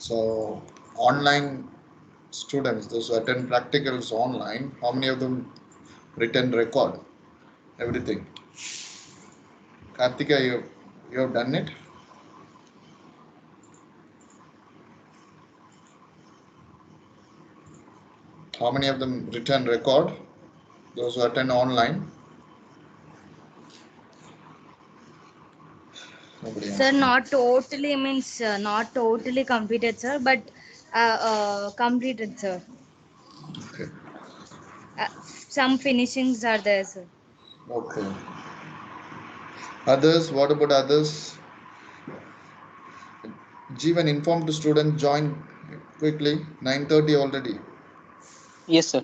So online students, those who attend practicals online, how many of them written record everything? Kartika, you have done it? How many of them written record? Those who attend online? Nobody Sir, answered. not totally means not totally completed, sir, but completed, sir. Okay. Some finishings are there, sir. Okay. Others, what about others? Jeevan, inform to students, join quickly. 9:30 already. Yes, sir.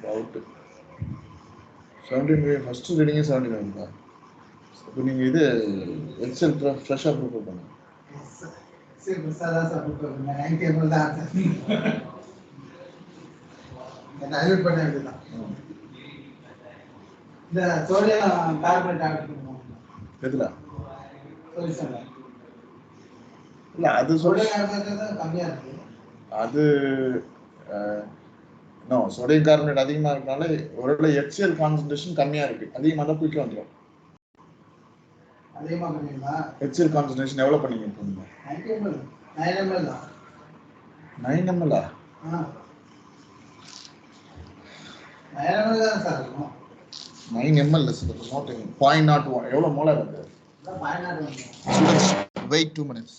About 17 first reading is 79. இப்போ நீங்க இது XL ஃப்ரெஷ்ஷாக prepare பண்ணுங்க. Divert பண்ண வேண்டியதுதான். இந்த sodium carbonate add பண்ணுவோம். எதுல? சொல்யூஷன்ல. இல்ல அது சோடியம் கார்பனேட் கம்மியா இருக்கு. அது நோ சோடியம் கார்பனேட் அதிகமாக இருக்கனால ஒருவேளை HCl கான்சன்ட்ரேஷன் கம்மியாக இருக்கு. அதிகமாக தான் குயிக்காக வந்துடும். அதிகமாக பண்ணீங்களா? HCl கான்சன்ட்ரேஷன் எவ்வளோ பண்ணீங்க இப்போ? 9 ml. 9 ml தான். 9 ml ஆ? 9 ml தான் சார் இருக்கும். 9 ml is not 0.01. எவ்வளோ மோலார் அது? 0.01. Wait 2 minutes.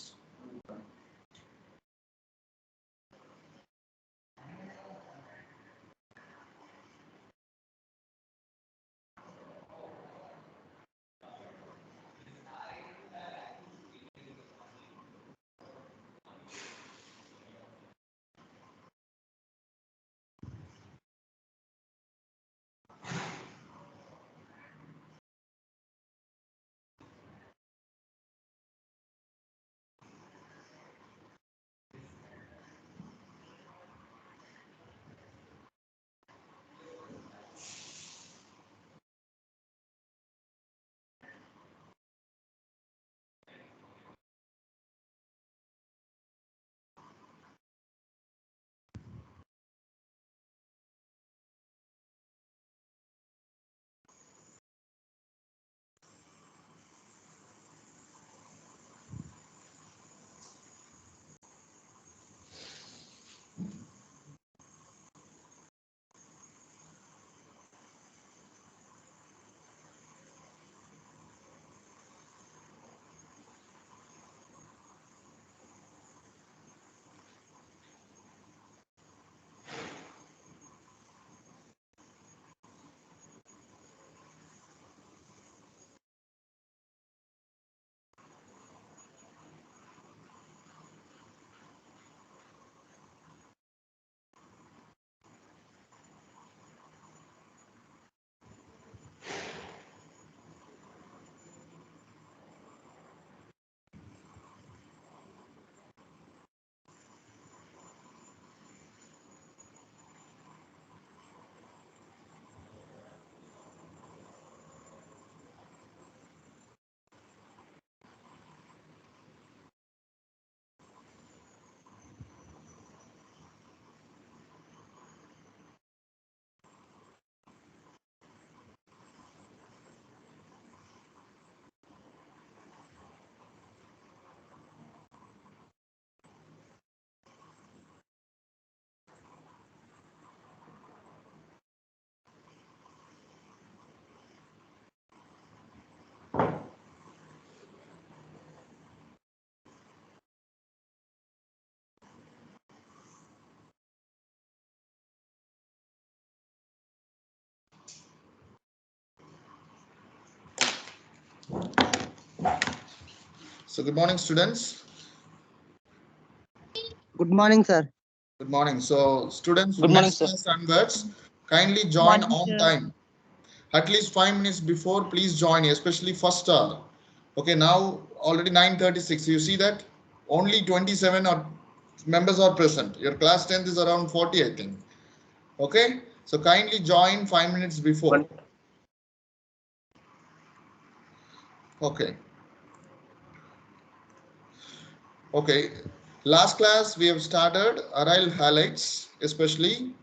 So good morning, students. Good morning, sir. Good morning. So students, Good morning, next sir. class onwards, kindly join Morning, on sir. time. At least 5 minutes before, please join, especially first hour. Okay, now already 9:36. You see that only 27 or members are present. Your class 10th is around 40, I think. Okay, so kindly join 5 minutes before. Okay. Okay. Last class we have started aryl halides, especially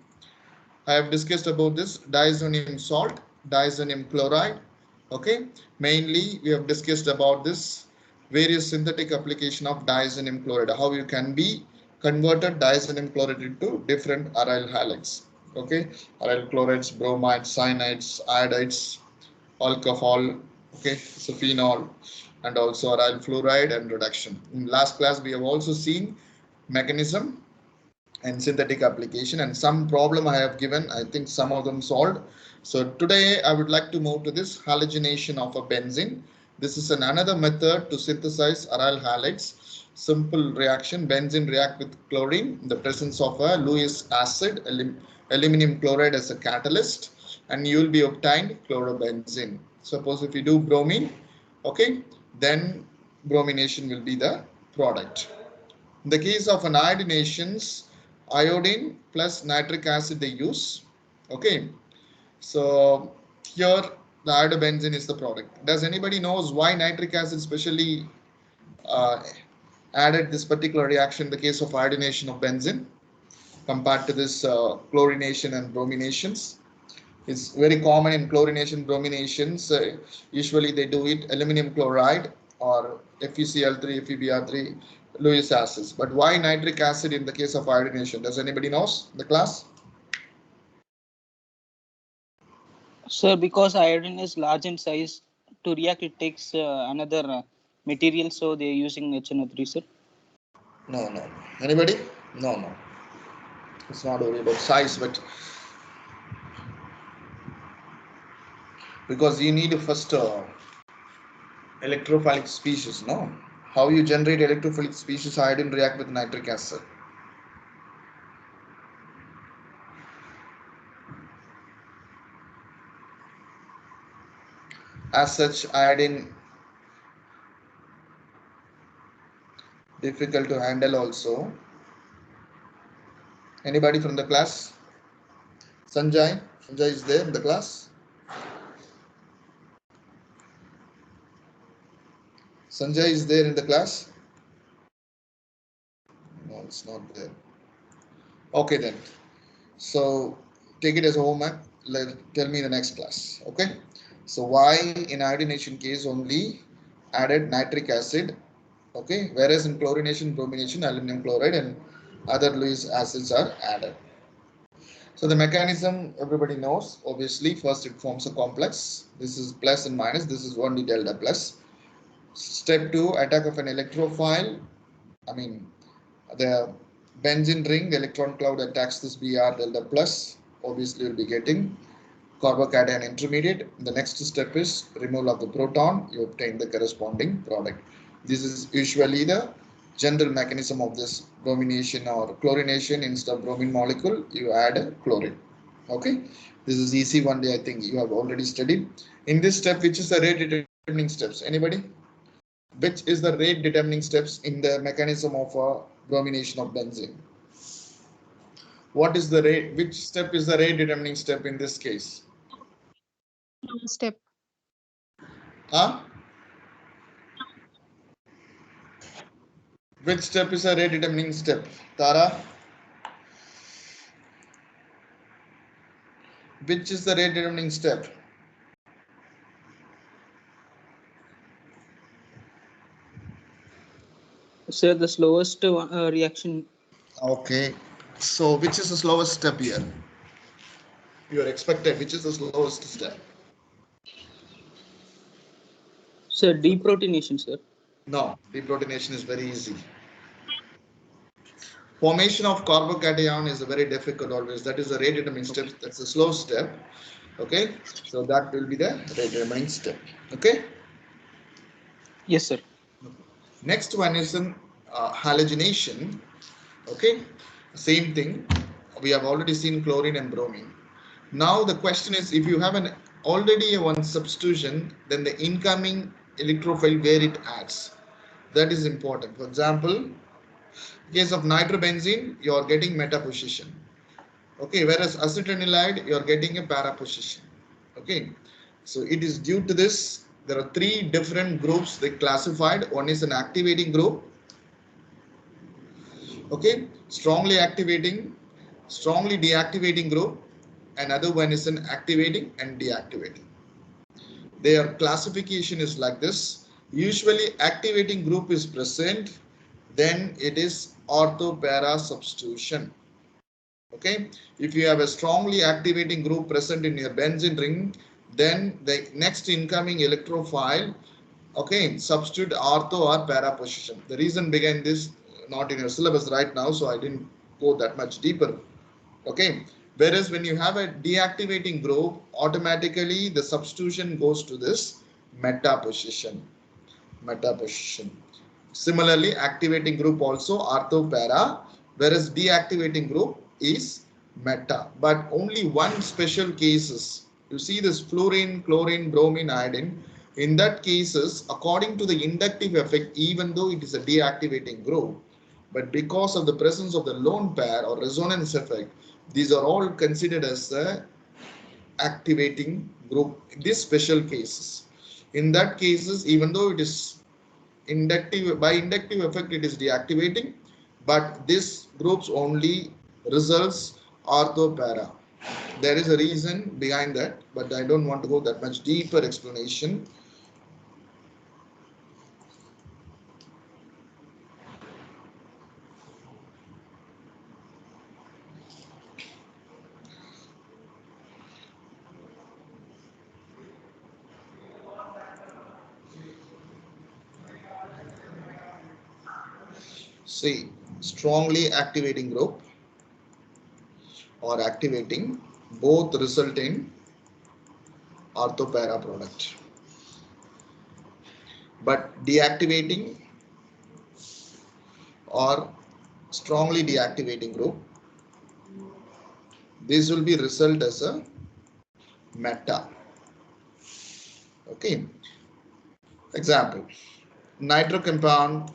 I have discussed about this diazonium salt, diazonium chloride. Okay, mainly we have discussed about this various synthetic application of diazonium chloride, how you can be converted diazonium chloride into different aryl halides. Okay, aryl chlorides, bromides, cyanides, iodides, alcohol, okay, so phenol, and also aryl fluoride and reduction. In last class, we have also seen mechanism and synthetic application and some problem I have given. I think some of them solved. So today I would like to move to this halogenation of a benzene. This is another method to synthesize aryl halides. Simple reaction, benzene react with chlorine in the presence of a Lewis acid, aluminum chloride as a catalyst, and you will be obtained chlorobenzene. Suppose if you do bromine, okay, then bromination will be the product. In the case of an iodinations, iodine plus nitric acid they use. Okay, so here the iodobenzene is the product. Does anybody knows why nitric acid specially uh, added this particular reaction in the case of iodination of benzene compared to this chlorination and brominations? It's very common in chlorination brominations. Usually they do it aluminum chloride or FeCl3, FeBr3, Lewis acids. But why nitric acid in the case of iodination? Does anybody knows the class? Sir, because iodine is large in size, to react it takes another material, so they are using HNO3, sir. No, no. Anybody? No, no. It's not only about size, but because you need a first electrophilic species, no? How you generate electrophilic species iodine react with nitric acid? As such, iodine difficult to handle also. Anybody from the class? Sanjay? Sanjay is there in the class? Sanjay is there in the class? No, it's not there. Okay then. So take it as a homework. Tell me the next class. Okay. So why in iodination case only added nitric acid? Okay. Whereas in chlorination, bromination, aluminum chloride and other Lewis acids are added. So the mechanism everybody knows. Obviously, first it forms a complex. This is plus and minus. This is only delta plus. Step 2, attack of an electrophile. I mean, the benzene ring, the electron cloud attacks this Br delta plus. Obviously, you'll be getting carbocation intermediate. The next step is removal of the proton. You obtain the corresponding product. This is usually the general mechanism of this bromination or chlorination. Instead of bromine molecule, you add a chlorine. Okay, this is easy one day. I think you have already studied. In this step, which is the rate determining steps? Anybody? Which is the rate determining steps in the mechanism of bromination of benzene? What is the rate? Which step is the rate determining step in this case? Step. Huh? Which step is a rate determining step? Tara? Which is the rate determining step? Sir, the slowest reaction. Okay. So which is the slowest step here? You are expected. Which is the slowest step? Sir, deprotonation, sir. No, deprotonation is very easy. Formation of carbocation is a very difficult always. That is the rate determining step. That's the slow step. Okay. So that will be the rate determining step. Okay. Yes, sir. Next one is an halogenation. Okay, same thing. We have already seen chlorine and bromine. Now the question is, if you have an already a one substitution, then the incoming electrophile where it adds. That is important. For example, in case of nitrobenzene, you are getting meta position. Okay, whereas acetanilide, you are getting a para position. Okay, so it is due to this. There are three different groups they classified. One is an activating group. Okay, strongly activating, strongly deactivating group. Another one is an activating and deactivating. Their classification is like this. Usually activating group is present, then it is ortho-para substitution. Okay, if you have a strongly activating group present in your benzene ring, then the next incoming electrophile, okay, substitute ortho or para position. The reason behind this not in your syllabus right now, so I didn't go that much deeper. Okay, whereas when you have a deactivating group, automatically the substitution goes to this meta position. Similarly, activating group also ortho para, whereas deactivating group is meta. But only one special cases. You see this fluorine, chlorine, bromine, iodine. In that cases, according to the inductive effect, even though it is a deactivating group, but because of the presence of the lone pair or resonance effect, these are all considered as the activating group. These special cases. In that cases, even though it is inductive, by inductive effect it is deactivating, but this groups only results ortho-para. There is a reason behind that, but I don't want to go that much deeper explanation. See, strongly activating group or activating both result in ortho-para product. But deactivating or strongly deactivating group, this will be result as a meta. Okay. Example: nitro compound,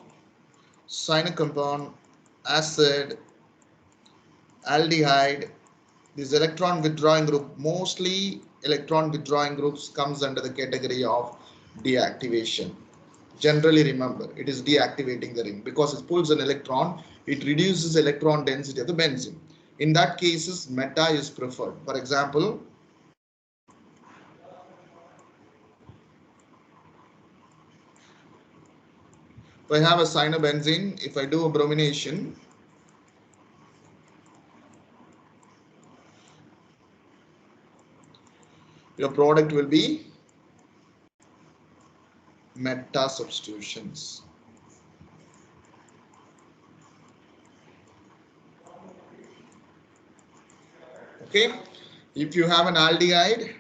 cyano compound, acid, aldehyde. This electron withdrawing group, mostly electron withdrawing groups comes under the category of deactivation. Generally remember, it is deactivating the ring because it pulls an electron, it reduces electron density of the benzene. In that cases, meta is preferred. For example, if I have a cyanobenzene, if I do a bromination, your product will be meta substitutions. Okay, if you have an aldehyde,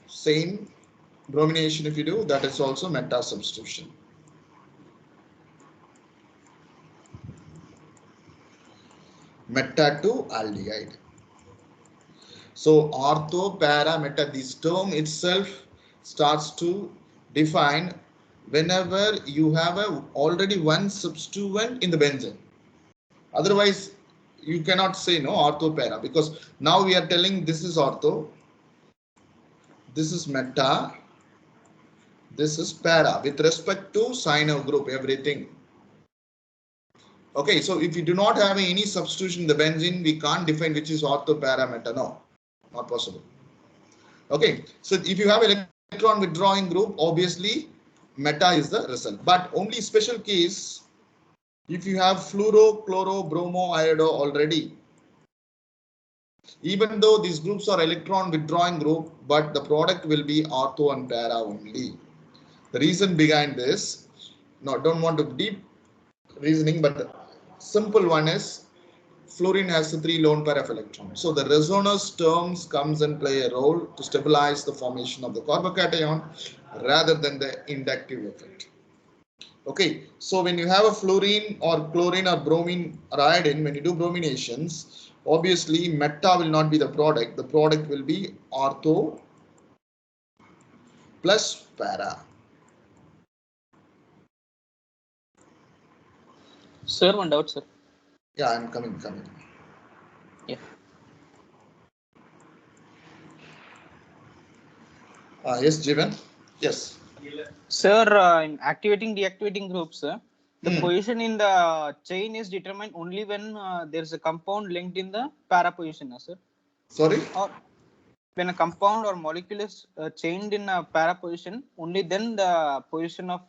same bromination if you do, that is also meta substitution. Meta to aldehyde. So ortho, para, meta, this term itself starts to define whenever you have a already one substituent in the benzene. Otherwise, you cannot say no ortho, para, because now we are telling this is ortho, this is meta, this is para with respect to cyano group, everything. Okay, so if you do not have any substitution in the benzene, we can't define which is ortho, para, meta. No, not possible. Okay, so if you have electron withdrawing group, obviously meta is the result. But only special case if you have fluoro, chloro, bromo, iodo already. Even though these groups are electron withdrawing group, but the product will be ortho and para only. The reason behind this, no, don't want to deep reasoning, but the simple one is fluorine has the 3 lone pair of electrons. So the resonance terms comes and play a role to stabilize the formation of the carbocation rather than the inductive effect. Okay, so when you have a fluorine or chlorine or bromine or iodine, when you do brominations, obviously meta will not be the product. The product will be ortho plus para. Sir, one doubt, sir. Yeah, I'm coming. Yeah. Yes, Jivan. Yes. Sir, in activating deactivating groups, the position in the chain is determined only when there is a compound linked in the para position, sir. Sorry. Or when a compound or molecule is chained in a para position, only then the position of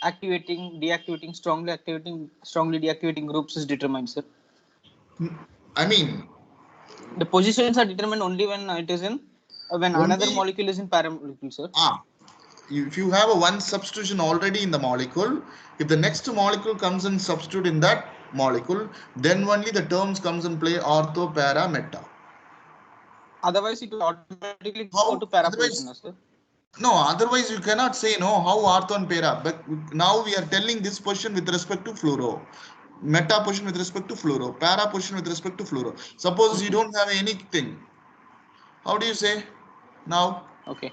activating, deactivating, strongly deactivating groups is determined, sir. I mean, the positions are determined only when it is in when only, another molecule is in para molecule, sir. If you have a one substitution already in the molecule, if the next molecule comes and substitute in that molecule, then only the terms comes and play ortho, para, meta. Otherwise, it will automatically go to para position, sir. No, otherwise you cannot say no how ortho and para. But now we are telling this position with respect to fluoro, meta position with respect to fluoro, para position with respect to fluoro. Suppose you don't have anything, how do you say now? Okay.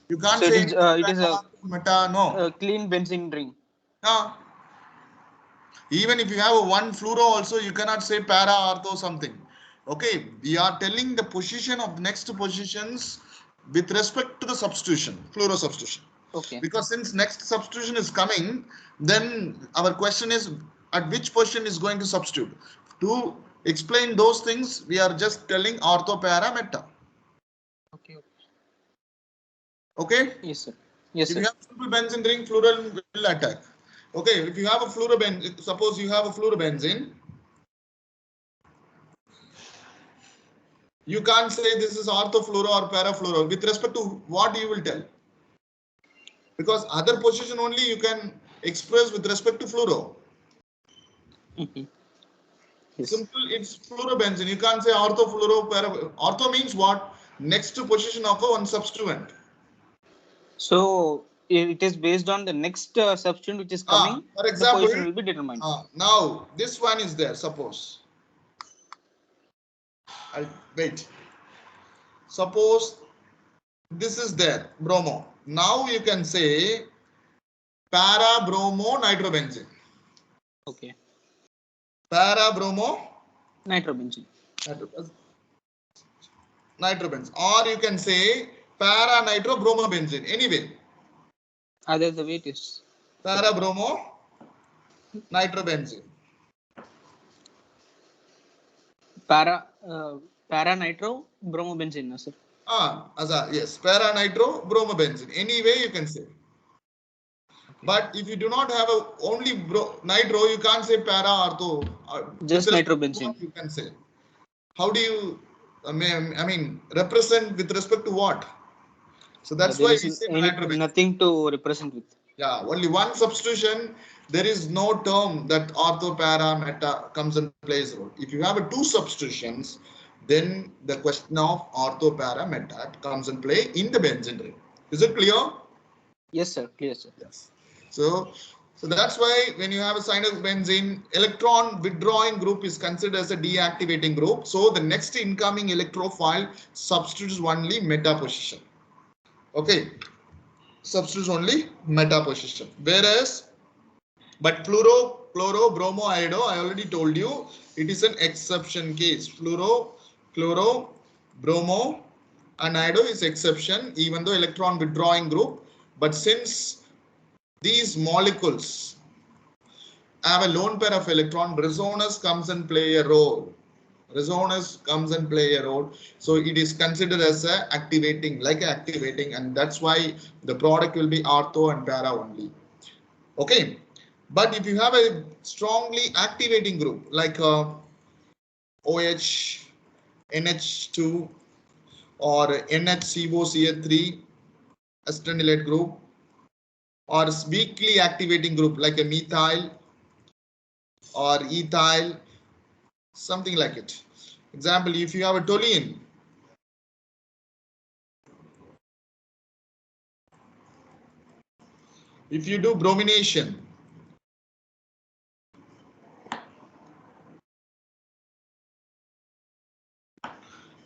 You can't so say it is a meta, no. Clean benzene ring. Even if you have a one fluoro also, you cannot say para ortho something. Okay, we are telling the position of the next positions with respect to the substitution, fluoro substitution. Okay. Because since next substitution is coming, then our question is at which position is going to substitute. To explain those things, we are just telling ortho, para, meta. Okay. Okay? Yes, sir. Yes, if sir. you have simple benzene ring, fluorine will attack. Okay, if you have a fluorobenzene, suppose you have a fluorobenzene, you can't say this is orthofluoro or parafluoro. With respect to what you will tell? Because other position only you can express with respect to fluoro. Yes. Simple, it's fluorobenzene. You can't say orthofluoro, ortho means what? Next to position of a one substituent. So it is based on the next substituent which is coming. For example, the position will be determined. Now this one is there. Suppose. Wait. Suppose this is there, bromo. Now you can say para bromo nitrobenzene. Okay. Para bromo nitrobenzene. Nitrobenzene. Or you can say para nitro bromobenzene. Anyway. Other the way it is. Para bromo nitrobenzene. Para nitro bromobenzene, sir. Yes, para nitro bromobenzene. Any way you can say. Okay. But if you do not have only nitro, you can't say para ortho. Just nitrobenzene. You can say. How do you, I mean, represent with respect to what? So that's why we say nothing to represent with. Yeah, only one substitution. There is no term that ortho, para, meta comes and plays a role. If you have two substitutions, then the question of ortho, para, meta comes and play in the benzene ring. Is it clear? Yes, sir. Clear, sir. Yes. So that's why when you have a cyanobenzene, electron withdrawing group is considered as a deactivating group. So the next incoming electrophile substitutes only meta position. Okay. Substitutes only meta position. Whereas, but fluoro, chloro, bromo, iodo, I already told you, it is an exception case. Fluoro, chloro, bromo, and iodo is exception, even though electron withdrawing group. But since these molecules have a lone pair of electron, resonance comes and play a role. Resonance comes and play a role. So it is considered as a activating, and that's why the product will be ortho and para only. Okay. But if you have a strongly activating group like OH, NH2 or NHCOCH3 acetylate group, or weakly activating group like a methyl or ethyl, something like it. Example, if you have a toluene, if you do bromination,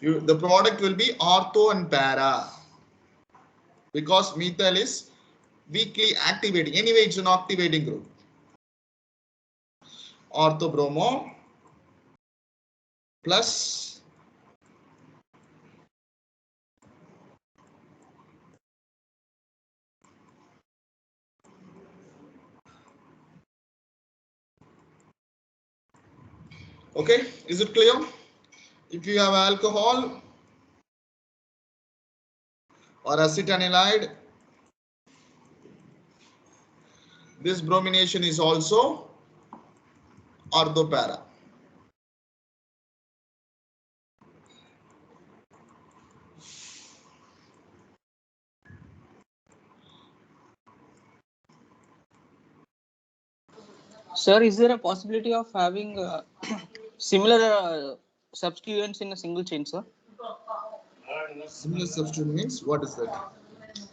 the product will be ortho and para, because methyl is weakly activating. Anyway, it's an activating group. Ortho bromo plus okay, is it clear? If you have alcohol or acetanilide, this bromination is also orthopara. Sir, is there a possibility of having similar substituents in a single chain, sir? Similar substitute means what is that?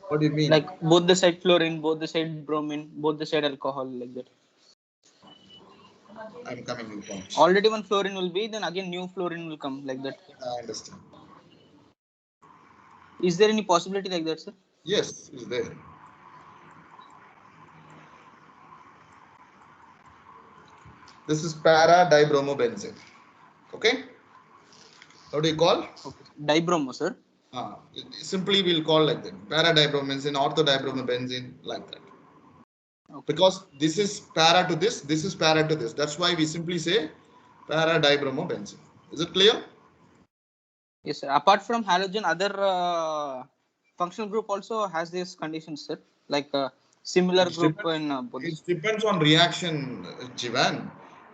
What do you mean? Like both the side fluorine, both the side bromine, both the side alcohol, like that. I'm coming to the point. Already one fluorine will be, then again new fluorine will come, like that. I understand. Is there any possibility like that, sir? Yes, is there. This is para dibromobenzene. Okay. How do you call? Okay. Dibromo, sir. Simply we'll call like that. Para dibromobenzene, ortho dibromobenzene, like that. Okay. Because this is para to this is para to this. That's why we simply say para dibromobenzene. Is it clear? Yes, sir. Apart from halogen, other functional group also has these conditions, sir. Like similar group in both. It depends on reaction, Jivan.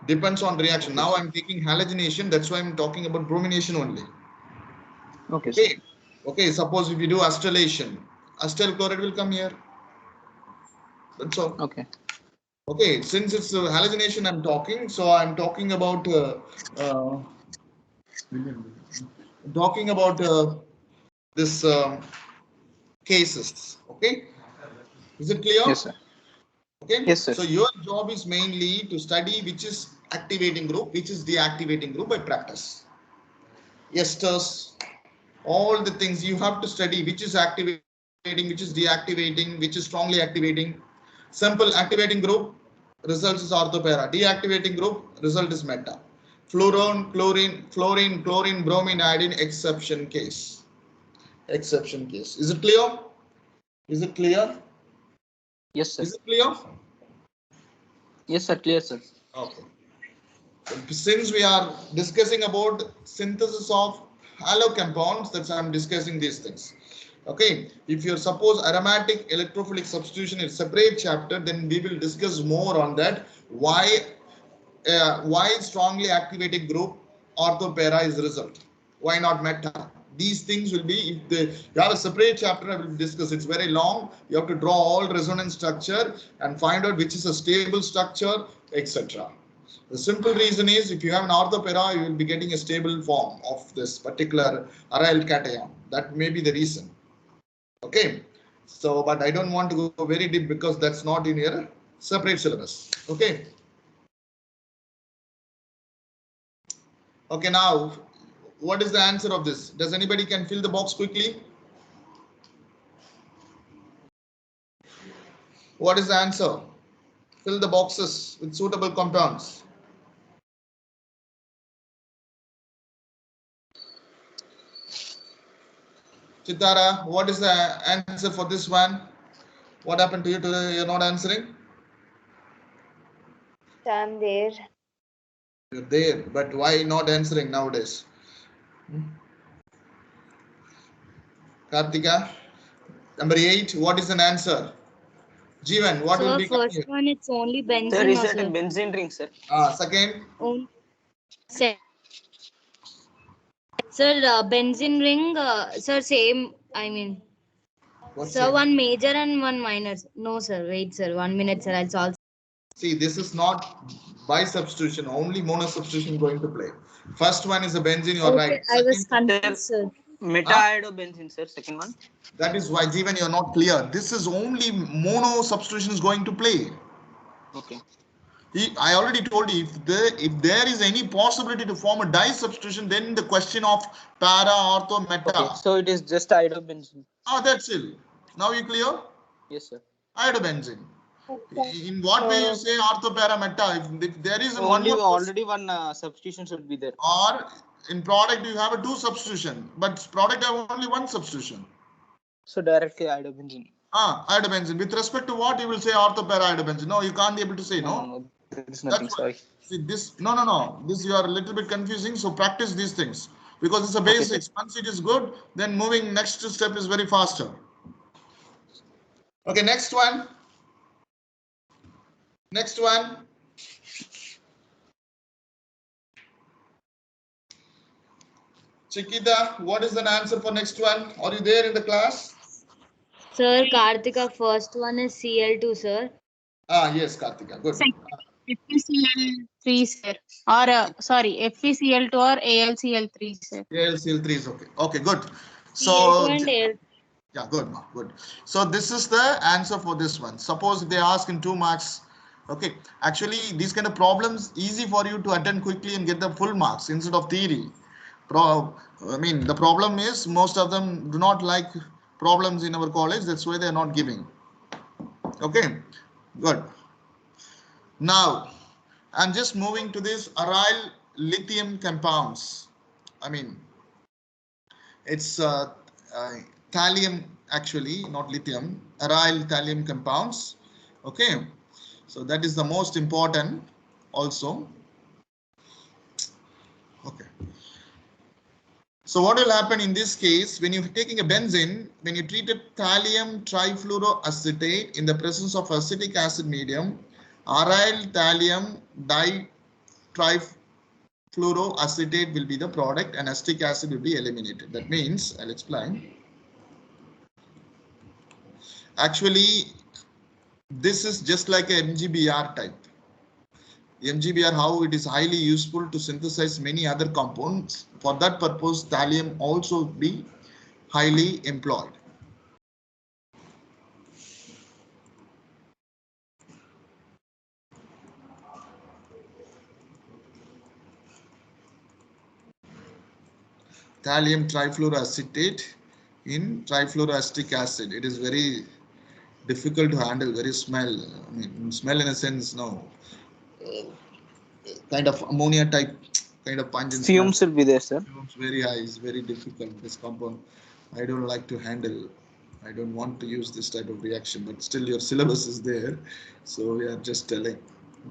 Depends on reaction. Okay. Now I'm taking halogenation. That's why I'm talking about bromination only. Okay. Okay. Okay. Suppose if you do acetylation, acetyl chloride will come here. That's all. Okay. Okay. Since it's halogenation, I'm talking. So I'm talking about this cases. Okay. Is it clear? Yes, sir. Okay. Yes, sir. So your job is mainly to study which is activating group, which is deactivating group by practice. Esters, all the things you have to study, which is activating, which is deactivating, which is strongly activating. Simple activating group, result is orthopara. Deactivating group, result is meta. Fluorine, chlorine, bromine, iodine, exception case. Exception case. Is it clear? Is it clear? Yes, sir. Is it clear? Yes, sir. Clear, sir. Okay. Since we are discussing about synthesis of halo compounds, that's why I'm discussing these things. Okay, if you suppose aromatic electrophilic substitution is a separate chapter, then we will discuss more on that. Why strongly activated group orthopara is the result? Why not meta? These things will be, if you have a separate chapter, I will discuss. It's very long. You have to draw all resonance structure and find out which is a stable structure, etc. The simple reason is if you have an orthopara, you will be getting a stable form of this particular aryl cation. That may be the reason. Okay. So, but I don't want to go very deep because that's not in your separate syllabus. Okay. Okay. Now, what is the answer of this? Does anybody can fill the box quickly? What is the answer? Fill the boxes with suitable compounds. Chitara, what is the answer for this one? What happened to you today? You're not answering? I'm there. You're there, but why not answering nowadays? Kartika, number 8, what is an answer? Jeevan, what will Sir, be coming first here? one it's only Sir, benzene, is no, that a sir. benzene ring, sir? Second, Se- Sir, benzene ring, sir, same. I mean, what's sir, it? one major and one minor. No, sir. Wait, sir. 1 minute, sir. I'll solve. See, this is not by substitution, only mono substitution going to play. First one is a benzene, you're Okay, right. I was Second, confused, sir. Meta-iodobenzene, sir. Second one. that is why given you're not clear. This is only mono substitution is going to play. Okay. I already told you if there is any possibility to form a di substitution, then the question of para, ortho, meta. Okay. So it is just iodobenzene. Ah, that's it. Now you clear? Yes, sir. Iodobenzene. Okay. In what way you So, say ortho, para, meta? If there is one Only more already one substitution should be there. or in product you have a two substitution, but product have only one substitution. So directly iodobenzene. Iodobenzene. With respect to what you will say ortho, para, iodobenzene? No, you can't be able to say no. No, there is nothing. That's Sorry. see this. No. This you are a little bit confusing. So practice these things because it's a Okay, basics. Once it is good, then moving next step is very faster. Okay, next one. Next one. Chiquita, what is the answer for next one? Are you there in the class? sir, Kartika, first one is Cl2, sir. Yes, Kartika. Good. FeCl3, sir. Or sorry, FeCl2 or AlCl3, sir. AlCl3 is okay. Okay, good. Cl2 So and Al. yeah, good, good. So this is the answer for this one. Suppose if they ask in 2 marks, okay. Actually, these kind of problems easy for you to attend quickly and get the full marks instead of theory. I mean, the problem is most of them do not like problems in our college. That's why they are not giving. Okay, good. Now, I'm just moving to this aryl lithium compounds. I mean, it's thallium actually, not lithium, aryl thallium compounds. Okay, so that is the most important also. Okay. So what will happen in this case when you're taking a benzene, when you treat a thallium trifluoroacetate in the presence of acetic acid medium, aryl thallium trifluoroacetate will be the product and acetic acid will be eliminated. That means, I'll explain. Actually, this is just like a MGBR type. MGBR, how it is highly useful to synthesize many other compounds. For that purpose, thallium also be highly employed. Thallium trifluoroacetate in trifluoroacetic acid. It is very difficult to handle, very smell. I mean, smell in a sense, no. Kind of ammonia type, kind of pungent Fumes smell. will be there, sir. Fumes very high, it's very difficult. This compound, I don't like to handle. I don't want to use this type of reaction, but still your syllabus is there. So we are just telling,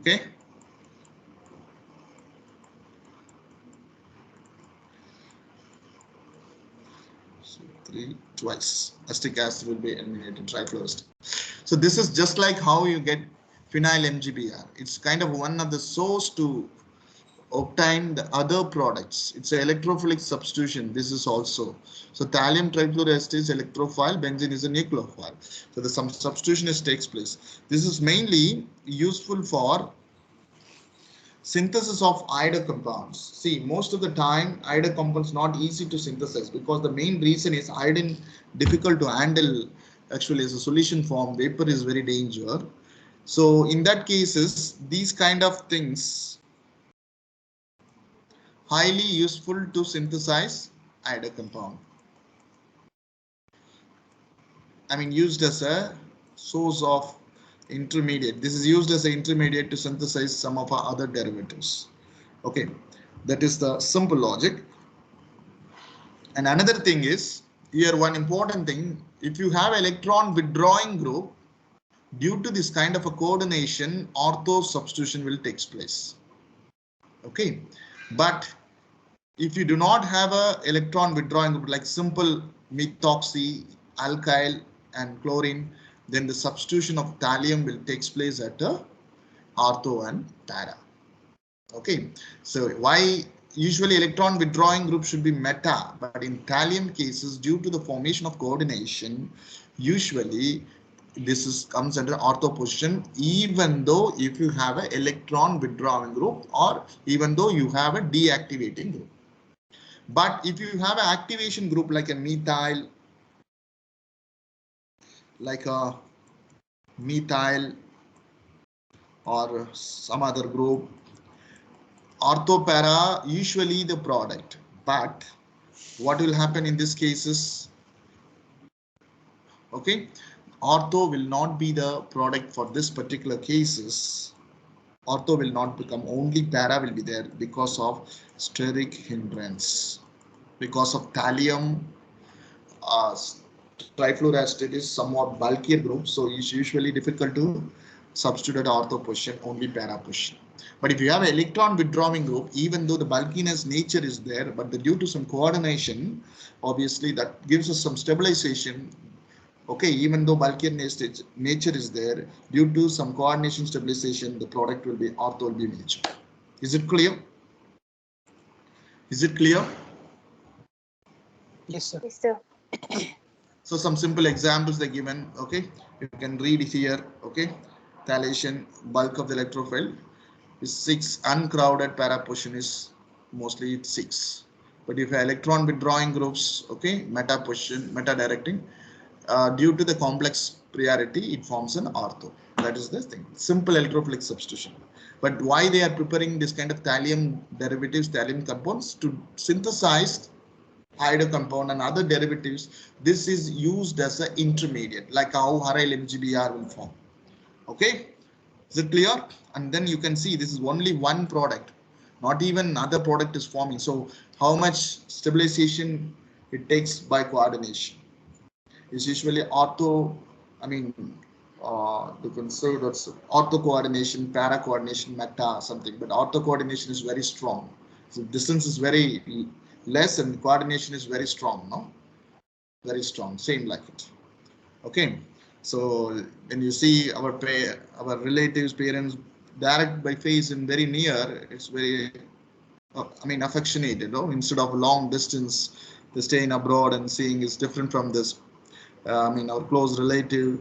okay? So twice acetic acid will be eliminated, trifluoroacetate. So this is just like how you get phenyl MGBR. It's kind of one of the source to obtain the other products. It's an electrophilic substitution. This is also. So thallium trifluoroacetate is electrophile, benzene is a nucleophile. So the substitution takes place. This is mainly useful for synthesis of iodo compounds. See, most of the time iodo compounds not easy to synthesize because the main reason is iodine difficult to handle. Actually, as a solution form, vapor is very dangerous. So in that cases, these kind of things highly useful to synthesize iodo compound. I mean, used as a source of intermediate. This is used as an intermediate to synthesize some of our other derivatives. Okay, that is the simple logic. And another thing is, here one important thing, if you have electron withdrawing group, due to this kind of a coordination, ortho substitution will take place. Okay, but if you do not have a electron withdrawing group like simple methoxy, alkyl and chlorine, then the substitution of thallium will take place at ortho and para. Okay, so why usually electron withdrawing group should be meta, but in thallium cases, due to the formation of coordination, usually this is comes under ortho position, even though if you have an electron withdrawing group or even though you have a deactivating group. But if you have an activation group like a methyl, or some other group, ortho para usually the product. But what will happen in this cases? Okay, ortho will not be the product for this particular cases. Ortho will not become, only para will be there because of steric hindrance, because of thallium. Trifluoracid is somewhat bulkier group, so it's usually difficult to substitute ortho position, only para position. But if you have an electron withdrawing group, even though the bulkiness nature is there, but due to some coordination, obviously that gives us some stabilization. Okay, even though bulkier nature is there, due to some coordination stabilization, the product will be ortho will be major. Is it clear? Is it clear? Yes, sir. Yes, sir. So some simple examples they're given. Okay, you can read here. Okay, phthalation, bulk of the electrophile is 6. Uncrowded para position is mostly 6. But if electron withdrawing groups, okay, meta position, meta directing, due to the complex priority, it forms an ortho. That is the thing. Simple electrophilic substitution. But why they are preparing this kind of thallium derivatives, thallium compounds to synthesize iodo compound and other derivatives? This is used as an intermediate, like how aryl MgBr will form. Okay, is it clear? And then you can see this is only one product, not even another product is forming. So how much stabilization it takes by coordination? It's usually ortho, I mean, you can say that's ortho coordination, para coordination, meta something, but ortho coordination is very strong. So distance is very less and coordination is very strong, no? Very strong, same like it. Okay, so when you see our relatives, parents, direct by face and very near, it's very, I mean, affectionated, no? Instead of long distance, the staying abroad and seeing is different from this. I mean, our close relative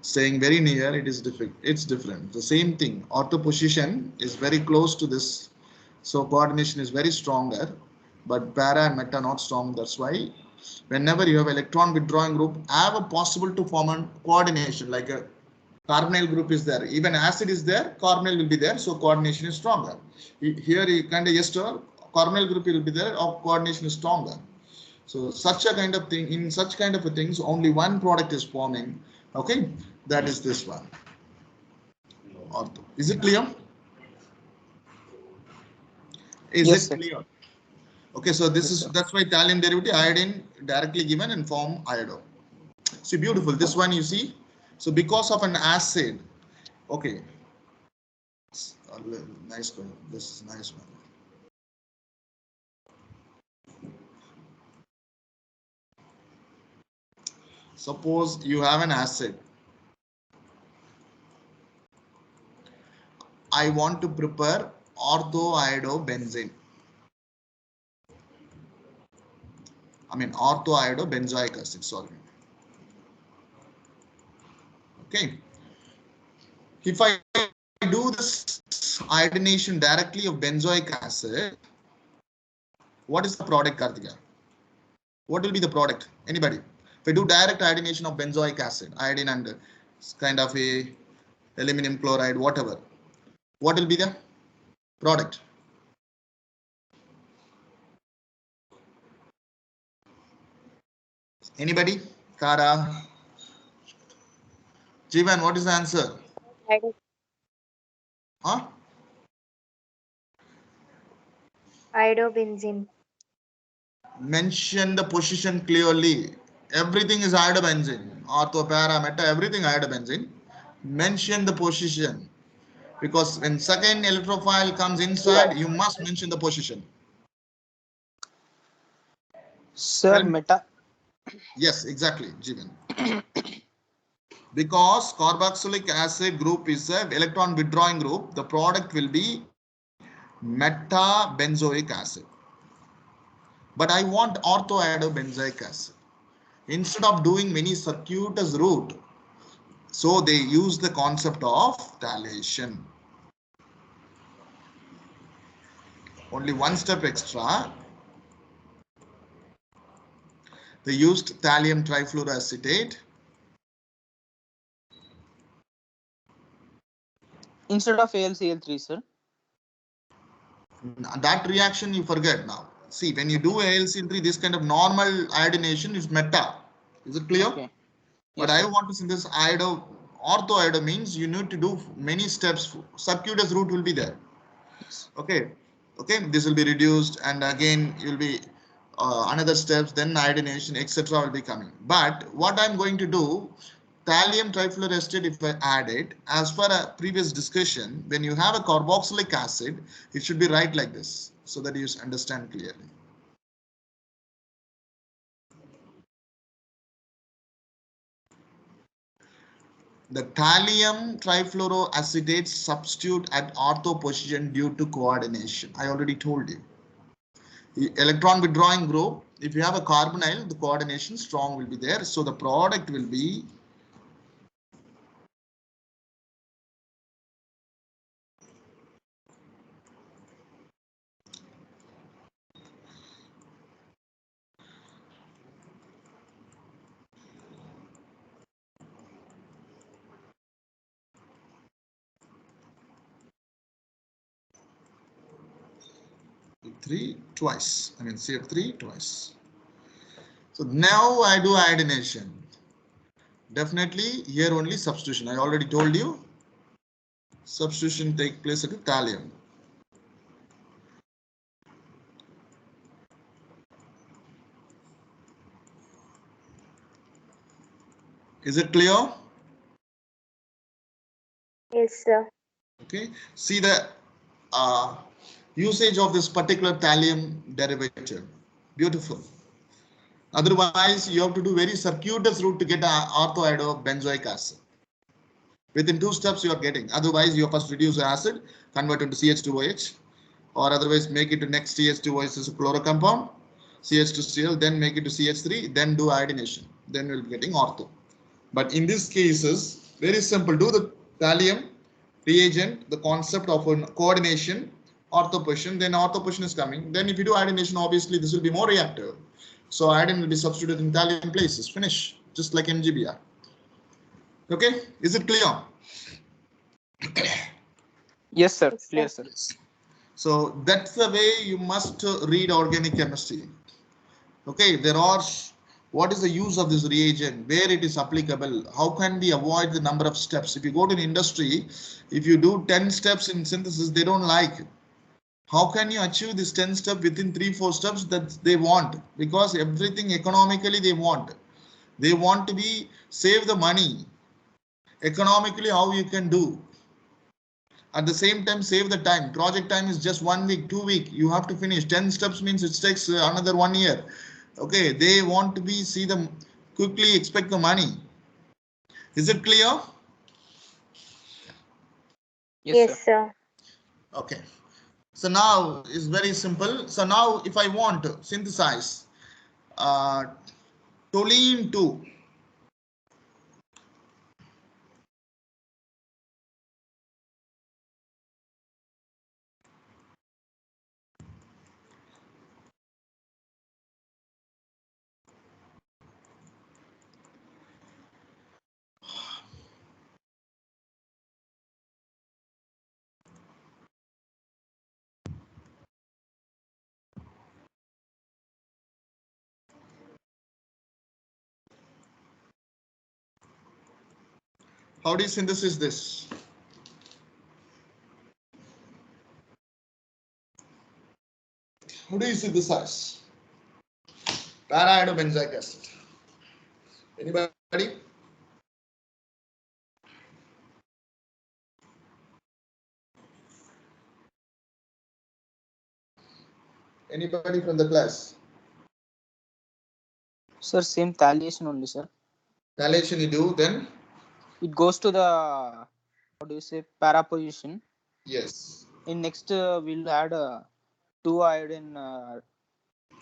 staying very near, it is different. It's different. The same thing. Ortho position is very close to this, so coordination is very stronger. But para and meta not strong. That's why whenever you have electron withdrawing group, have a possible to form a coordination, like a carbonyl group is there. Even acid is there, carbonyl will be there. So coordination is stronger. Here you kind of ester, carbonyl group will be there, or coordination is stronger. So such a kind of thing, in such kind of a things, only one product is forming. Okay, that is this one. Ortho. Is it clear? Is Yes, it sir. clear? Okay, so this is, that's why thallium derivative, iodine directly given and form iodo. See, beautiful. This one you see. So because of an acid, okay. Nice one. This is nice one. Suppose you have an acid. I want to prepare orthoiodobenzene. I mean orthoiodobenzoic acid, sorry. Okay. If I do this iodination directly of benzoic acid, what is the product, Karthika? What will be the product? Anybody? If I do direct iodination of benzoic acid, iodine and kind of a aluminum chloride, whatever, what will be the product? Anybody? Kara? Jivan, what is the answer? Huh? Iodobenzene. Mention the position clearly. Everything is iodobenzene. Ortho, para, meta, everything iodobenzene. Mention the position. Because when second electrophile comes inside, you must mention the position. Sir, meta. Yes, exactly, Jivan. Because carboxylic acid group is an electron withdrawing group, the product will be metabenzoic acid. But I want orthoiodobenzoic acid. Instead of doing many circuitous route, So they use the concept of thalation. Only one step extra. They used thallium trifluoroacetate Instead of AlCl3, sir. that reaction you forget now. See, when you do AlCl3, this kind of normal iodination is meta. Is it clear? Okay. But Yes, I sir. want to synthesize ortho-iodo means you need to do many steps. Circuitous route will be there. Yes. Okay. Okay. This will be reduced, and again you'll be another steps. Then iodination, etc. will be coming. But what I'm going to do, thallium trifluoroacetate, if I add it, as per a previous discussion, when you have a carboxylic acid, it should be right like this, so that you understand clearly. The thallium trifluoroacetate substitute at ortho position due to coordination. I already told you. The electron withdrawing group, if you have a carbonyl, the coordination strong will be there. So the product will be three twice. I mean CF3 twice. So now I do iodination. Definitely here only substitution. I already told you substitution take place at the thallium. Is it clear? Yes, sir. Okay. See the usage of this particular thallium derivative. Beautiful. Otherwise, you have to do very circuitous route to get orthoiodobenzoic acid. Within 2 steps, you are getting. Otherwise, you first reduce the acid, convert it to CH2OH, or otherwise make it to next CH2OH as a chloro compound, CH2Cl, then make it to CH3, then do iodination. Then you'll be getting ortho. But in these cases, very simple. Do the thallium reagent, the concept of a coordination, ortho position, then ortho position is coming. Then if you do iodination, obviously this will be more reactive. So iodine will be substituted in thallium places. Finish. Just like MgBr. Okay, is it clear? Yes, sir. Yes, Clear, sir. sir. So that's the way you must read organic chemistry. Okay, there are what is the use of this reagent, where it is applicable, how can we avoid the number of steps. If you go to the industry, if you do 10 steps in synthesis, they don't like. How can you achieve this 10 step within 3-4 steps that they want? Because everything economically they want. They want to be save the money. Economically, how you can do. At the same time, save the time. Project time is just 1 week, 2 week. You have to finish. 10 steps means it takes another 1 year. Okay, they want to be see them quickly, expect the money. Is it clear? Yes, sir. Sir. Okay. So now it's very simple. So now if I want to synthesize uh, toluene 2, how do you synthesize this? How do you synthesize para-iodobenzoic acid? Anybody? Anybody from the class? Sir, same thalliation only, sir. Thalation you do, then It goes to the, what do you say, para position. yes. In next, we'll add 2 iodine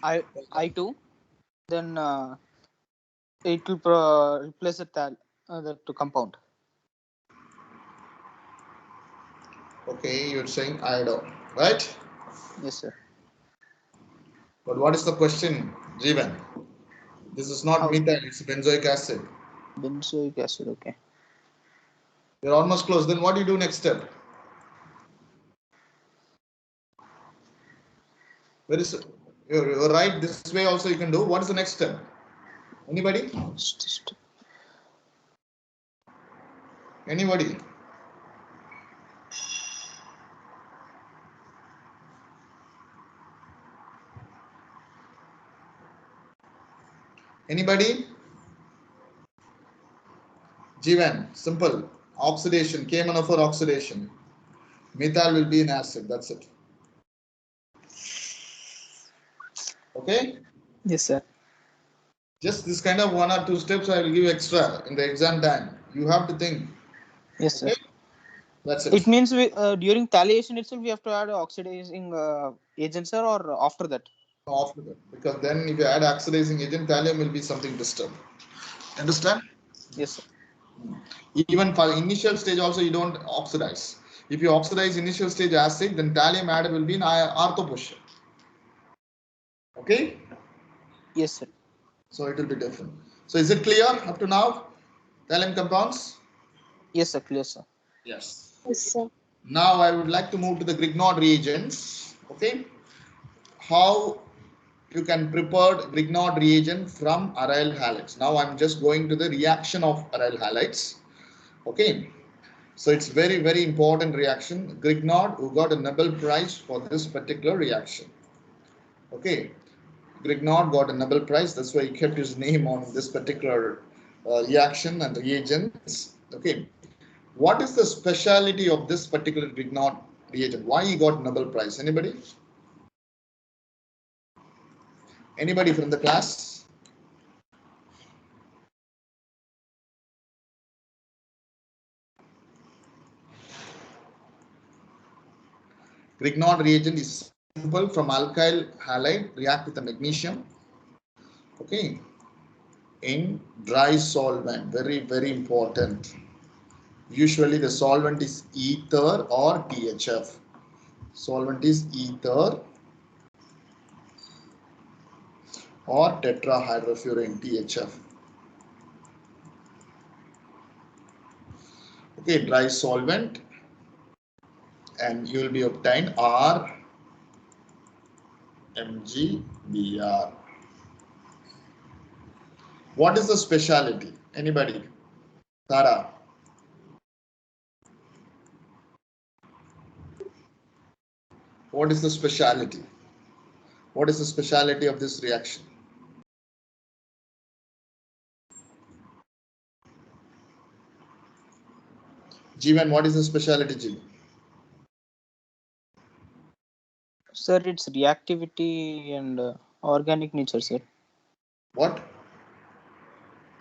I2. Then it will replace the compound. Okay, you're saying iodine, right? Yes, sir. But what is the question, Jeevan? This is not How methyl, it's benzoic acid. benzoic acid? Okay. You're almost close. Then what do you do next step? Where is you're right? This way also you can do. What is the next step? Anybody? Anybody? Anybody? Jeevan, simple. Oxidation, KMnO4 oxidation. Methyl will be an acid. That's it. Okay? Yes, sir. Just this kind of 1 or 2 steps I will give extra in the exam time. You have to think. Yes, sir. Okay? That's It it. means we during thalliation itself we have to add oxidizing agents, sir, or after that? After that. Because then if you add oxidizing agent, thallium will be something disturbed. Understand? Yes, sir. Even for initial stage also you don't oxidize. If you oxidize initial stage acid, then thallium added will be in ortho position. Okay? Yes, sir. So it will be different. So is it clear up to now? Thallium compounds? Yes, sir. Clear, sir. Yes. Yes, sir. Now I would like to move to the Grignard reagents. Okay? How you can prepare Grignard reagent from aryl halides. Now I'm just going to the reaction of aryl halides. Okay? So it's very, very important reaction. Grignard, who got a Nobel Prize for this particular reaction. Okay, Grignard got a Nobel Prize. That's why he kept his name on this particular reaction and reagents. Okay, what is the speciality of this particular Grignard reagent? Why he got Nobel Prize? Anybody? Anybody from the class? Grignard reagent is simple from alkyl halide react with the magnesium. Okay, in dry solvent, very, very important. Usually the solvent is ether or THF. Solvent is ether or tetrahydrofuran THF. Okay, dry solvent, and you will be obtained RMgBr. What is the speciality? Anybody? Tara. What is the speciality? What is the speciality of this reaction? Jeevan, what is the speciality, Jeevan? Sir, it's reactivity and organic nature, sir. What?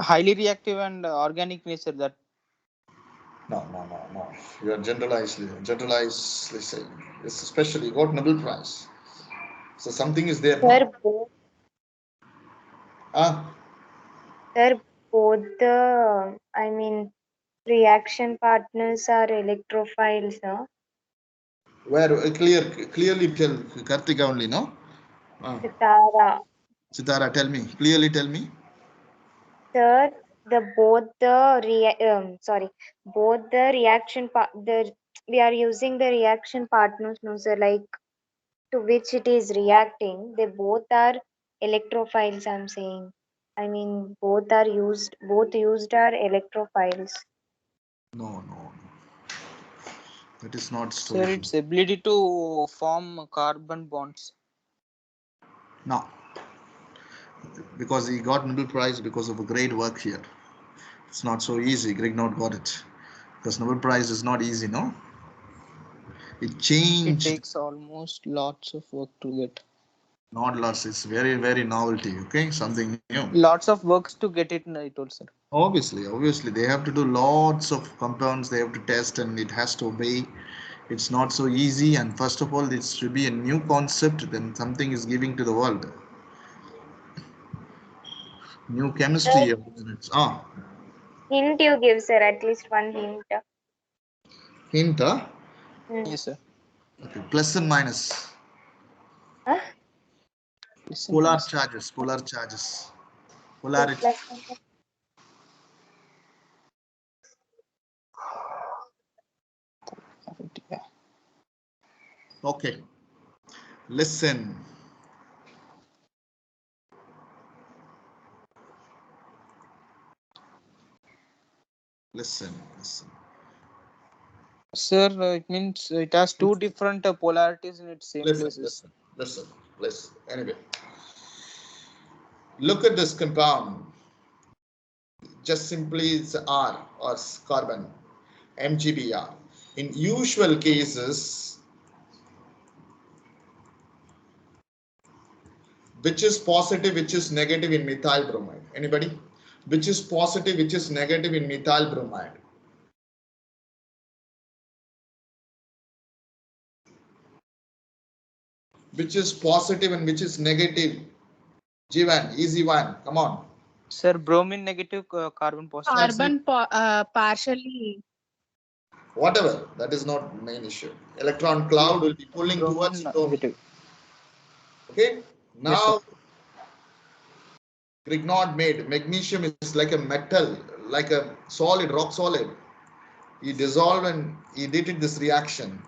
Highly reactive and organic nature. That No. You are generalizedly saying. It's especially got Nobel Prize. So something is there, no? Sir, both, Ah, sir, both the, I mean, reaction partners are electrophiles, huh? where clearly tell Kartika only, no? Ah, Sitara. Sitara, tell me. Clearly tell me. Sir, both the reaction part, we are using the reaction partners, no, sir, like to which it is reacting, they both are electrophiles, I'm saying. I mean, both used are electrophiles. No. That is not so sir, easy. its ability to form carbon bonds. No. Because he got Nobel Prize because of a great work here. It's not so easy. Grignard got it. Because Nobel Prize is not easy, no? It It changed. takes almost lots of work to get. Not lots. It's very, very novelty. Okay, something new. Lots of works to get it, it also. Obviously, they have to do lots of compounds. They have to test, and it has to obey. It's not so easy. And first of all, it should be a new concept. Then something is giving to the world. New Sir, chemistry. Ah, hint you give, sir, at least one hint. hint. Yes, sir. Okay, plus and minus. Huh? Listen, Polar yes. charges. Polar charges. So Polarity. plus Okay. Listen. Listen. Sir, it means it has two different polarities in its same places. Listen. Anyway, look at this compound. Just simply it's R or carbon, MgBr. In usual cases, which is positive, which is negative in methyl bromide? Anybody? Which is positive, which is negative in methyl bromide? Which is positive and which is negative? Jivan, easy one. Come on. Sir, bromine negative, carbon positive. Carbon partially. Whatever, that is not main issue. Electron cloud will be pulling towards bromine. Negative. Okay. Now, Yes, Grignard made magnesium is like a metal, like a solid, rock solid. He dissolved and he did this reaction.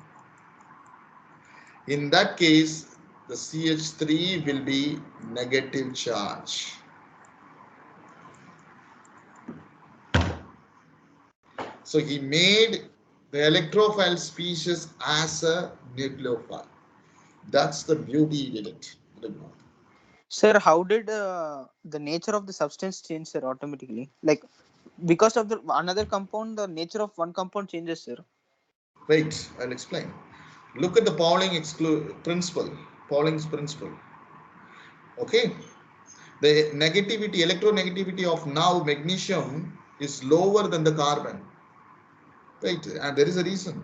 In that case, the CH3 will be negative charge. So he made the electrophile species as a nucleophile. That's the beauty he did it. sir, how did the nature of the substance change, sir, automatically? Like, because of the another compound, the nature of one compound changes, sir. Wait, I'll explain. Look at the principle. Pauling's principle. Okay. The negativity, electronegativity of now magnesium is lower than the carbon. Right, and there is a reason.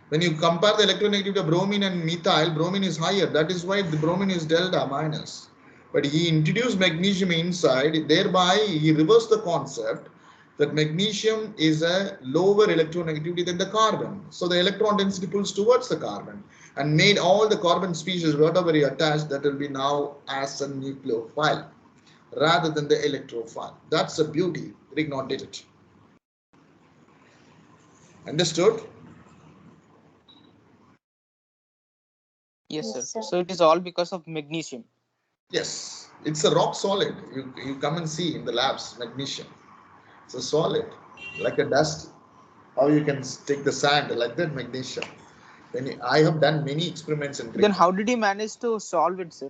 When you compare the electronegativity of bromine and methyl, bromine is higher. That is why the bromine is delta minus. But he introduced magnesium inside, thereby he reversed the concept that magnesium is a lower electronegativity than the carbon. So the electron density pulls towards the carbon and made all the carbon species, whatever he attached, that will be now as a nucleophile rather than the electrophile. That's the beauty. Grignard did it. Understood? Yes, yes, sir. sir. So it is all because of magnesium. Yes, it's a rock solid. You come and see in the labs, magnesium. It's a solid, like a dust. How you can take the sand like that, magnesium. I have done many experiments in Then Grignard. how did he manage to solve it, sir?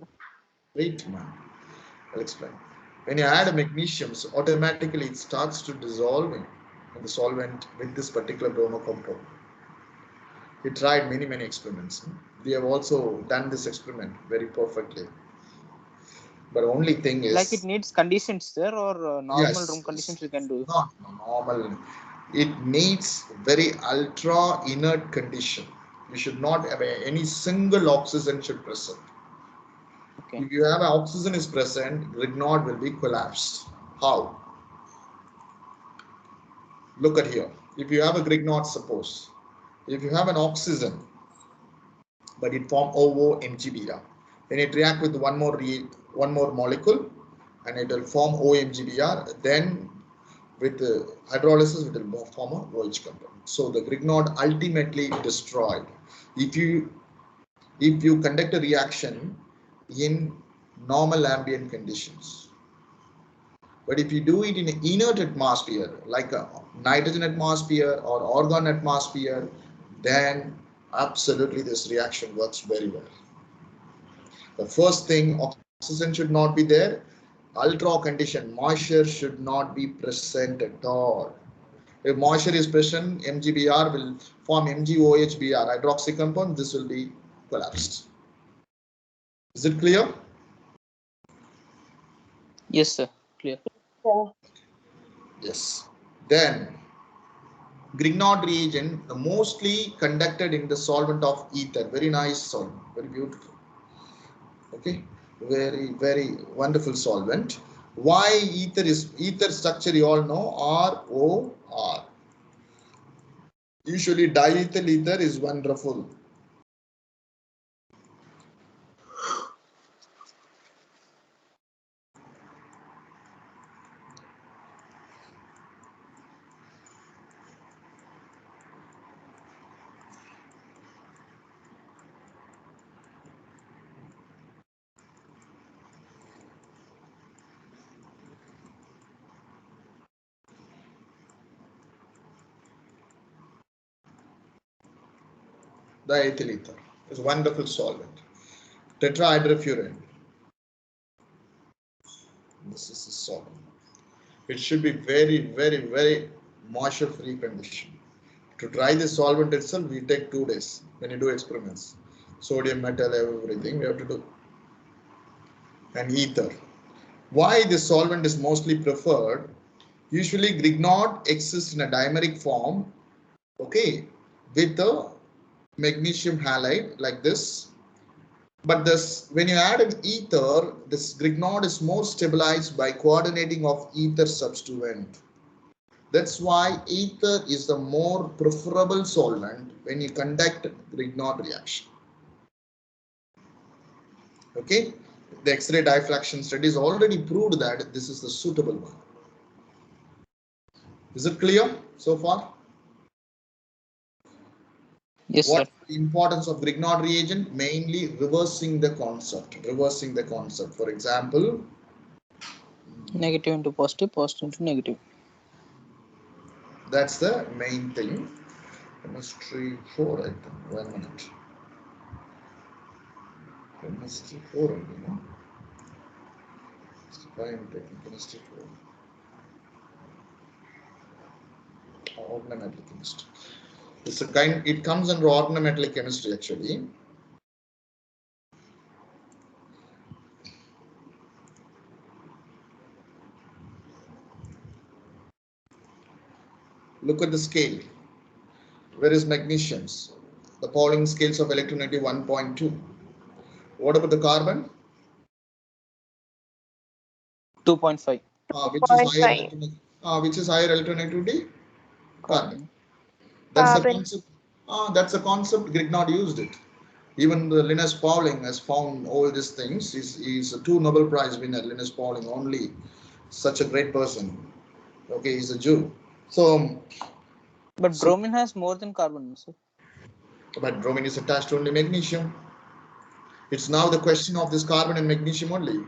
Wait, man. I'll explain. When you add a magnesium, so automatically it starts to dissolve in the solvent with this particular bromo compound. He tried many experiments. We have also done this experiment very perfectly. But only thing is, Like it needs conditions, sir, or normal room conditions we can do. Not normal. It needs very ultra inert condition. You should not have any single oxygen should present. Okay. If you have oxygen is present, Grignard will be collapsed. How? Look at here. If you have a Grignard, suppose, if you have an oxygen, but it form OO-MgBr, then it react with one more molecule, and it will form OMgBr. Then with hydrolysis, it will form a OH compound. So the Grignard ultimately destroyed. If you conduct a reaction in normal ambient conditions, but if you do it in an inert atmosphere, like a nitrogen atmosphere or argon atmosphere, then absolutely this reaction works very well. The first thing, oxygen should not be there. Ultra condition, moisture should not be present at all. If moisture is present, MgBr will form MgOHBr hydroxy compound. This will be collapsed. Is it clear? Yes, sir. Clear. So, Yes. Then Grignard reagent, the mostly conducted in the solvent of ether. Very nice solvent, very beautiful. Okay, very wonderful solvent. Why ether structure? You all know, ROR. Usually diethyl ether is wonderful. Diethyl ether is a wonderful solvent. Tetrahydrofuran. This is the solvent. It should be very moisture free condition. To dry the solvent itself, we take 2 days when you do experiments. Sodium, metal, everything we have to do. And ether. Why this solvent is mostly preferred? Usually Grignard exists in a dimeric form, okay, with the magnesium halide like this. But this, when you add an ether, this Grignard is more stabilized by coordinating of ether substituent. That's why ether is the more preferable solvent when you conduct Grignard reaction. Okay, the X-ray diffraction studies already proved that this is the suitable one. Is it clear so far? Yes, What sir. the importance of Grignard reagent? Mainly reversing the concept. Reversing the concept. For example, Negative into positive, positive into negative. that's the main thing. Chemistry 4, I think. 1 minute. Chemistry 4, I think. I am taking chemistry 4. Organometallic chemistry. It's a kind. It comes under organometallic chemistry actually. Look at the scale. Where is magnesiums? The Pauling scales of electronegativity 1.2. What about the carbon? 2.5. Which is higher 2.5. which is higher electronegativity? Carbon. Carbon. That's the Carbon. concept. That's a concept. Grignard used it. Even the Linus Pauling has found all these things. He's a 2 Nobel Prize winner. Linus Pauling, only such a great person. Okay, he's a Jew. So, But bromine has more than carbon, sir. but bromine is attached to only magnesium. It's now the question of this carbon and magnesium only.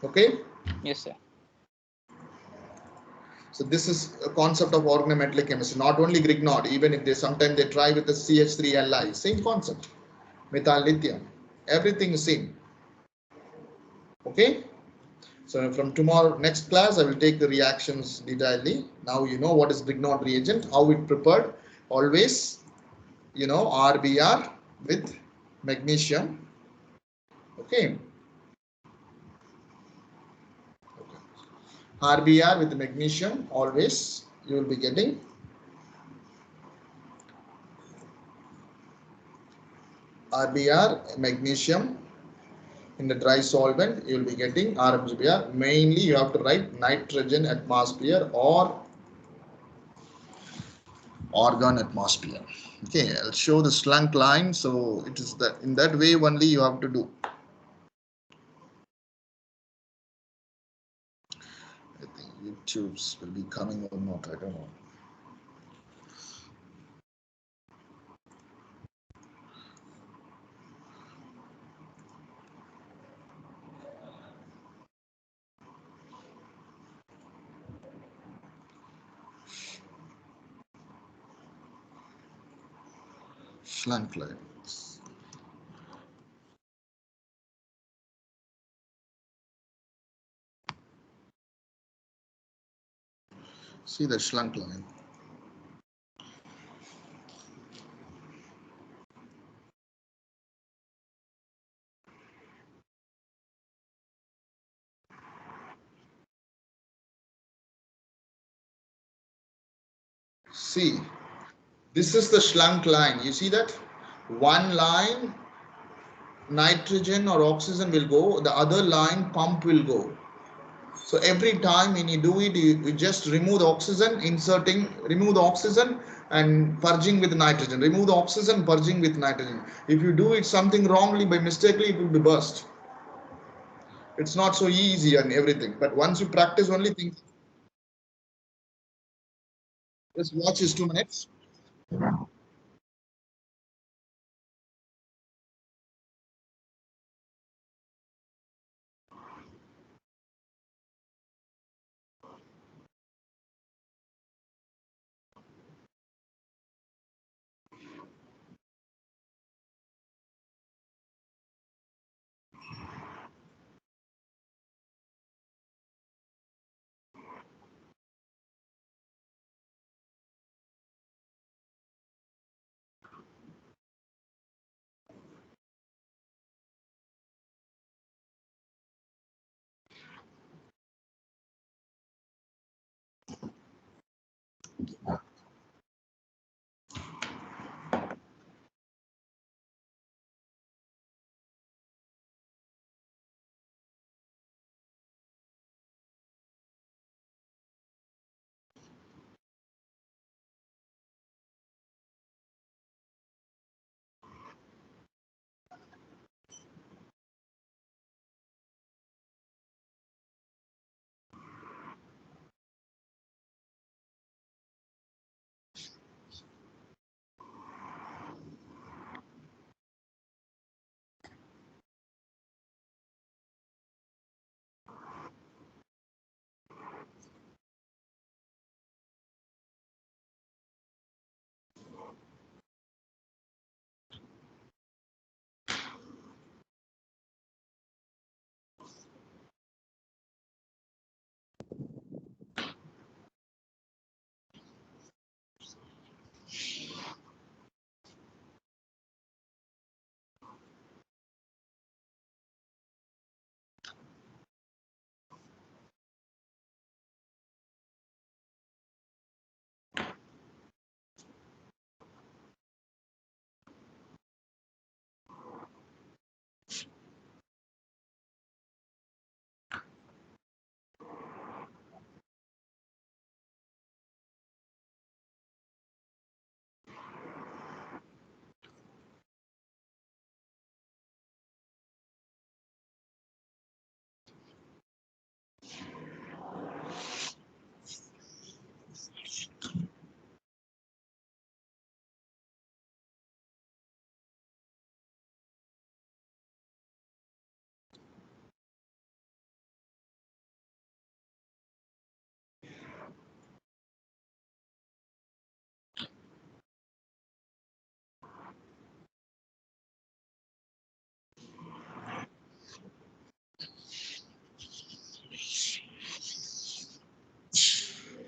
Okay. Yes, sir. So this is a concept of organometallic chemistry. Not only Grignard, even if they sometimes they try with the CH3Li, same concept. Methyl lithium, everything is same. Okay. So from tomorrow, next class, I will take the reactions detailedly. Now you know what is Grignard reagent, how it prepared. Always, you know, RBr with magnesium. Okay. RBr with magnesium, always you will be getting RBr magnesium. In the dry solvent, you will be getting RMGBr. Mainly, you have to write nitrogen atmosphere or argon atmosphere. Okay, I'll show the slank line. So it is that in that way only you have to do. I think YouTube's will be coming or not. I don't know. Slank lines. See the slank line. See, this is the slank line. You see that? One line nitrogen or oxygen will go, the other line pump will go. So every time when you do it, you just remove the oxygen, remove the oxygen and purging with nitrogen. Remove the oxygen, purging with nitrogen. If you do it something wrongly by mistakenly, it will be burst. It's not so easy and everything. But once you practice only things, just watch is 2 minutes.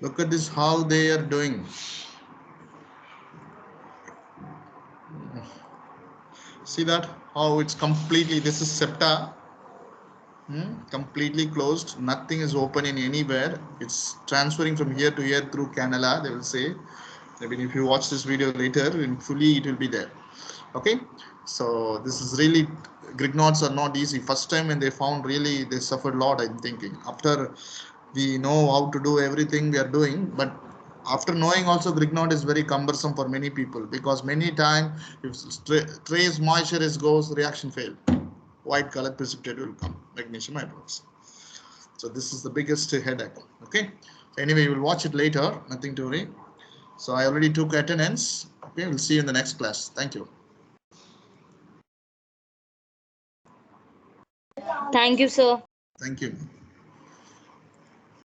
Look at this, how they are doing. See that, how it's completely, this is septa, completely closed. Nothing is open in anywhere. It's transferring from here to here through cannula, they will say. I mean, if you watch this video later, in fully it will be there. Okay, so this is really, Grignots are not easy. First time when they found, really they suffered a lot, I'm thinking. After we know how to do everything we are doing, but after knowing also, Grignot is very cumbersome for many people, because many time if trace moisture is goes, reaction fail, white color precipitate will come, magnesium hydroxide. So this is the biggest headache. Okay, so anyway, you will watch it later, nothing to worry. So I already took attendance. Okay, we'll see you in the next class. Thank you. Thank you, sir. Thank you.